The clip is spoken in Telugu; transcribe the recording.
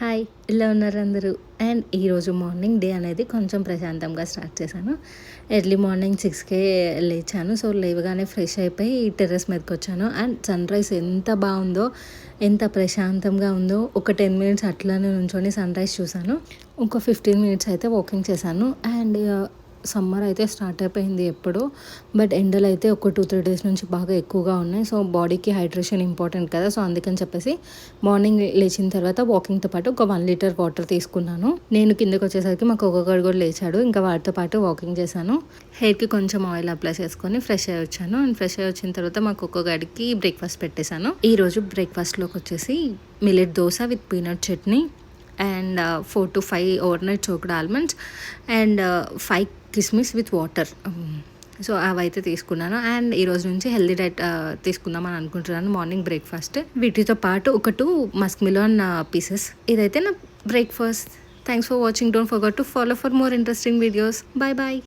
హాయ్, ఇలా ఉన్నారు అందరూ. అండ్ ఈరోజు మార్నింగ్ డే అనేది కొంచెం ప్రశాంతంగా స్టార్ట్ చేశాను. ఎర్లీ మార్నింగ్ 6కే లేచాను. సో లేవగానే ఫ్రెష్ అయిపోయి టెర్రస్ మీదకి వచ్చాను. అండ్ సన్రైజ్ ఎంత బాగుందో, ఎంత ప్రశాంతంగా ఉందో. ఒక 10 మినిట్స్ అట్లానే నుంచొని సన్రైజ్ చూశాను. ఒక 15 మినిట్స్ అయితే వాకింగ్ చేశాను. అండ్ సమ్మర్ అయితే స్టార్ట్ అయిపోయింది ఎప్పుడో. బట్ ఎండలు అయితే ఒక 2-3 డేస్ నుంచి బాగా ఎక్కువగా ఉన్నాయి. సో బాడీకి హైడ్రేషన్ ఇంపార్టెంట్ కదా. సో అందుకని చెప్పేసి మార్నింగ్ లేచిన తర్వాత వాకింగ్తో పాటు ఒక 1 లీటర్ వాటర్ తీసుకున్నాను. నేను కిందకి వచ్చేసరికి మా కుక్కగాడు కూడా లేచాడు. ఇంకా వాటితో పాటు వాకింగ్ చేశాను. హెయిర్కి కొంచెం ఆయిల్ అప్లై చేసుకొని ఫ్రెష్ అయ్యి వచ్చాను. అండ్ ఫ్రెష్ అయ్యి వచ్చిన తర్వాత మా కుక్కగాడికి బ్రేక్ఫాస్ట్ పెట్టేశాను. ఈరోజు బ్రేక్ఫాస్ట్లోకి వచ్చేసి millet dosa with peanut chutney and 4 to 5 overnight choked almonds and 5 కిస్మిస్ విత్ వాటర్. సో అవైతే తీసుకున్నాను. అండ్ ఈరోజు నుంచి హెల్దీ డైట్ తీసుకుందామని అనుకుంటున్నాను మార్నింగ్ బ్రేక్ఫాస్ట్. వీటితో పాటు ఒక 2 మస్క్ మిలాన్ పీసెస్. ఇదైతే నా breakfast. Thanks for watching. Don't forget to follow for more interesting videos. Bye bye.